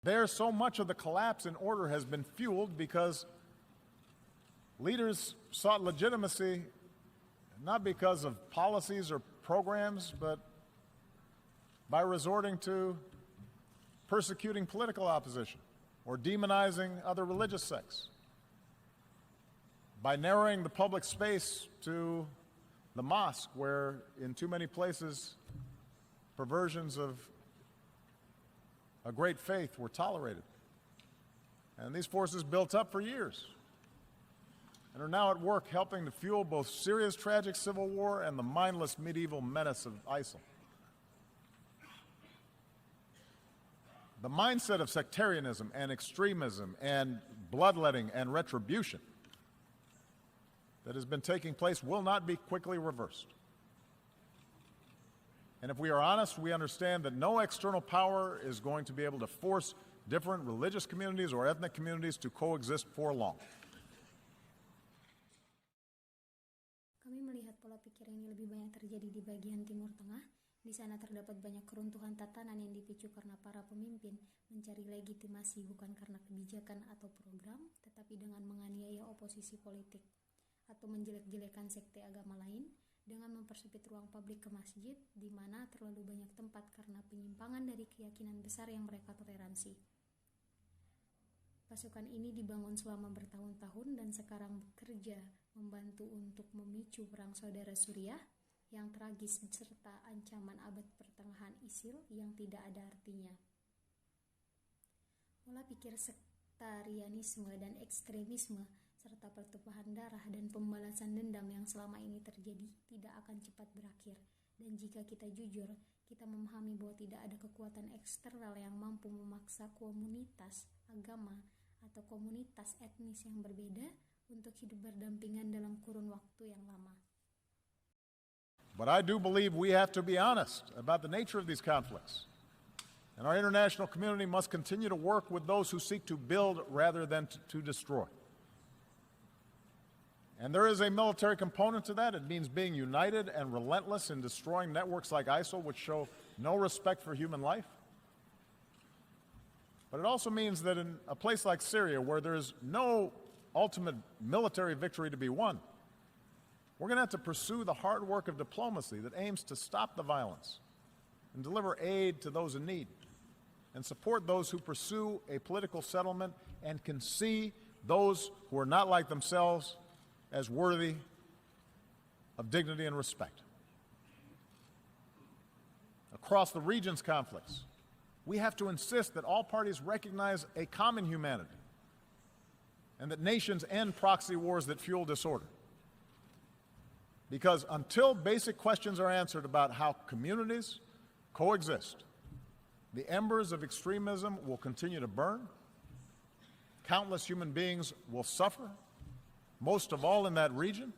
There, so much of the collapse in order has been fueled because leaders sought legitimacy not because of policies or programs, but by resorting to persecuting political opposition or demonizing other religious sects, by narrowing the public space to the mosque, where in too many places perversions of a great faith were tolerated. And these forces built up for years and are now at work helping to fuel both Syria's tragic civil war and the mindless medieval menace of ISIL. The mindset of sectarianism and extremism and bloodletting and retribution that has been taking place will not be quickly reversed. And if we are honest, we understand that no external power is going to be able to force different religious communities or ethnic communities to coexist for long. Kami melihat pola pikir ini lebih banyak terjadi di bagian Timur Tengah. Di sana terdapat banyak keruntuhan tatanan yang dipicu karena para pemimpin mencari legitimasi bukan karena kebijakan atau program, tetapi dengan menganiaya oposisi politik atau menjelek-jelekan sekte agama lain dengan mempersempit ruang publik ke masjid di mana terlalu banyak tempat karena penyimpangan dari keyakinan besar yang mereka toleransi. Pasukan ini dibangun selama bertahun-tahun dan sekarang bekerja membantu untuk memicu perang saudara Suriah yang tragis serta ancaman abad pertengahan ISIL yang tidak ada artinya. Pola pikir sektarianisme dan ekstremisme serta pertumpahan darah dan pembalasan dendam yang selama ini terjadi tidak akan cepat berakhir. Dan jika kita jujur, kita memahami bahwa tidak ada kekuatan eksternal yang mampu memaksa komunitas agama atau komunitas etnis yang berbeda untuk hidup berdampingan dalam kurun waktu yang lama. But I do believe we have to be honest about the nature of these conflicts. And our international community must continue to work with those who seek to build rather than to destroy. And there is a military component to that. It means being united and relentless in destroying networks like ISIL, which show no respect for human life. But it also means that in a place like Syria, where there is no ultimate military victory to be won, we're going to have to pursue the hard work of diplomacy that aims to stop the violence and deliver aid to those in need and support those who pursue a political settlement and can see those who are not like themselves as worthy of dignity and respect. Across the region's conflicts, we have to insist that all parties recognize a common humanity and that nations end proxy wars that fuel disorder. Because until basic questions are answered about how communities coexist, the embers of extremism will continue to burn, countless human beings will suffer, most of all in that region.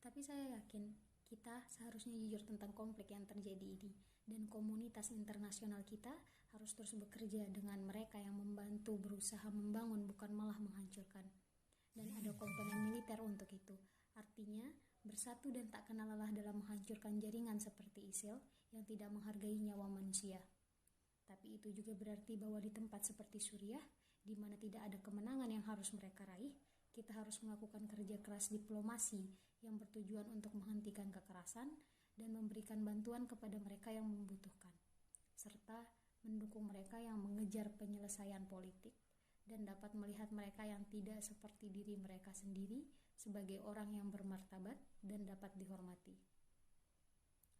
Tapi saya yakin kita seharusnya jujur tentang konflik yang terjadi ini, dan komunitas internasional kita harus terus bekerja dengan mereka yang membantu berusaha membangun bukan malah menghancurkan. Dan ada komponen militer untuk itu. Artinya, bersatu dan tak kenal lelah dalam menghancurkan jaringan seperti ISIL yang tidak menghargai nyawa manusia. Tapi itu juga berarti bahwa di tempat seperti Suriah, di mana tidak ada kemenangan yang harus mereka raih, kita harus melakukan kerja keras diplomasi yang bertujuan untuk menghentikan kekerasan dan memberikan bantuan kepada mereka yang membutuhkan, serta mendukung mereka yang mengejar penyelesaian politik dan dapat melihat mereka yang tidak seperti diri mereka sendiri sebagai orang yang bermartabat dan dapat dihormati.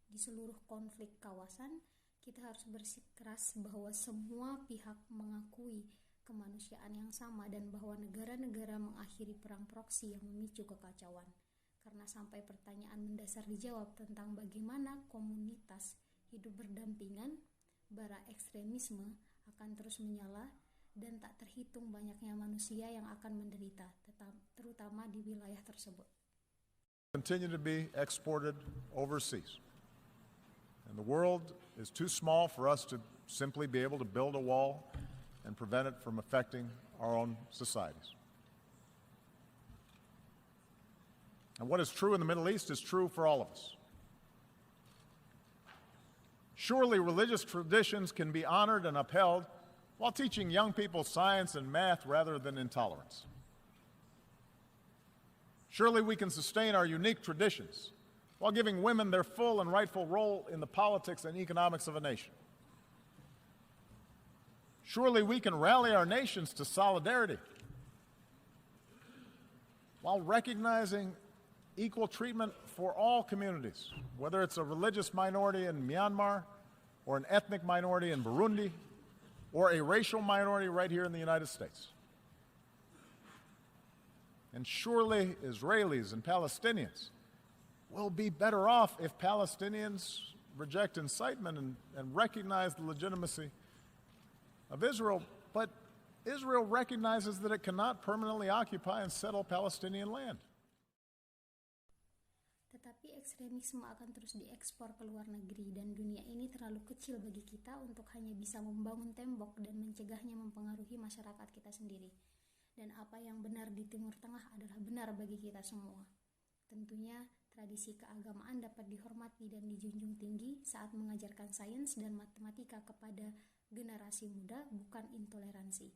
Di seluruh konflik kawasan, kita harus bersikeras bahwa semua pihak mengakui kemanusiaan yang sama dan bahwa negara-negara mengakhiri perang proksi yang memicu kekacauan. Karena sampai pertanyaan mendasar dijawab tentang bagaimana komunitas hidup berdampingan, bara ekstremisme akan terus menyala dan tak terhitung banyaknya manusia yang akan menderita, terutama di wilayah tersebut. Continue to be exported overseas. And the world is too small for us to simply be able to build a wall and prevent it from affecting our own societies. And what is true in the Middle East is true for all of us. Surely religious traditions can be honored and upheld while teaching young people science and math rather than intolerance. Surely we can sustain our unique traditions while giving women their full and rightful role in the politics and economics of a nation. Surely we can rally our nations to solidarity while recognizing equal treatment for all communities, whether it's a religious minority in Myanmar or an ethnic minority in Burundi or a racial minority right here in the United States. And surely Israelis and Palestinians will be better off if Palestinians reject incitement and recognize the legitimacy of Israel, but Israel recognizes that it cannot permanently occupy and settle Palestinian land. Tetapi ekstremisme akan terus diekspor ke luar negeri dan dunia ini terlalu kecil bagi kita untuk hanya bisa membangun tembok dan mencegahnya mempengaruhi masyarakat kita sendiri. Dan apa yang benar di Timur Tengah adalah benar bagi kita semua. Tentunya tradisi keagamaan dapat dihormati dan dijunjung tinggi saat mengajarkan sains dan matematika kepada generasi muda, bukan intoleransi.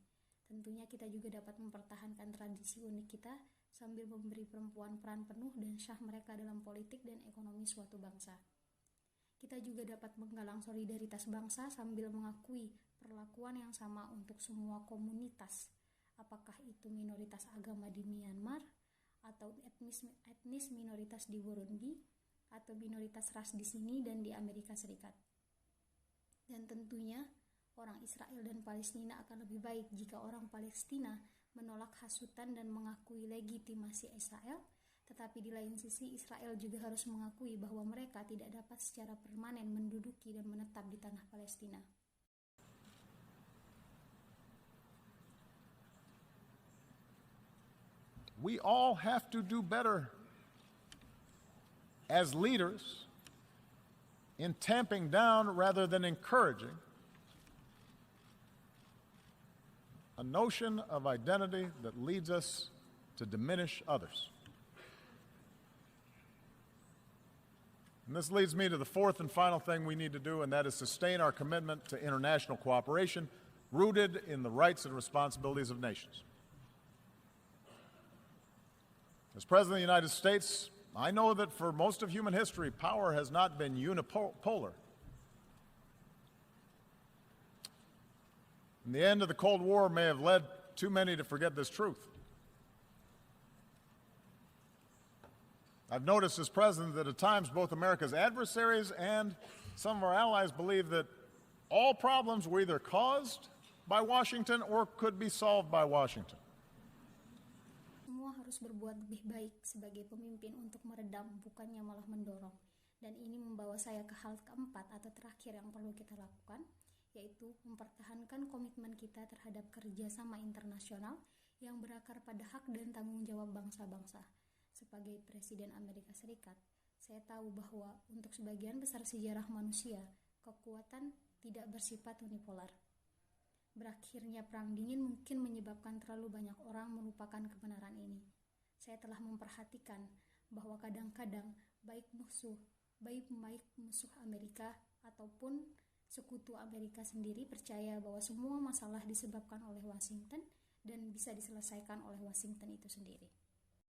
Tentunya kita juga dapat mempertahankan tradisi unik kita sambil memberi perempuan peran penuh dan syah mereka dalam politik dan ekonomi suatu bangsa. Kita juga dapat menggalang solidaritas bangsa sambil mengakui perlakuan yang sama untuk semua komunitas, apakah itu minoritas agama di Myanmar, atau etnis minoritas di Burundi, atau minoritas ras di sini dan di Amerika Serikat. Dan tentunya orang Israel dan Palestina akan lebih baik jika orang Palestina menolak hasutan dan mengakui legitimasi Israel, tetapi di lain sisi Israel juga harus mengakui bahwa mereka tidak dapat secara permanen menduduki dan menetap di tanah Palestina. We all have to do better as leaders in tamping down rather than encouraging a notion of identity that leads us to diminish others. And this leads me to the fourth and final thing we need to do, and that is sustain our commitment to international cooperation rooted in the rights and responsibilities of nations. As President of the United States, I know that for most of human history, power has not been unipolar. And the end of the Cold War may have led too many to forget this truth. I've noticed as president that at times both America's adversaries and some of our allies believe that all problems were either caused by Washington or could be solved by Washington. Semua harus berbuat lebih baik sebagai pemimpin untuk meredam, bukannya malah mendorong. Dan ini membawa saya ke hal keempat atau terakhir yang perlu kita lakukan, yaitu mempertahankan komitmen kita terhadap kerjasama internasional yang berakar pada hak dan tanggung jawab bangsa-bangsa. Sebagai Presiden Amerika Serikat, saya tahu bahwa untuk sebagian besar sejarah manusia, kekuatan tidak bersifat unipolar. Berakhirnya Perang Dingin mungkin menyebabkan terlalu banyak orang melupakan kebenaran ini. Saya telah memperhatikan bahwa kadang-kadang baik musuh Amerika ataupun sekutu Amerika sendiri percaya bahwa semua masalah disebabkan oleh Washington dan bisa diselesaikan oleh Washington itu sendiri.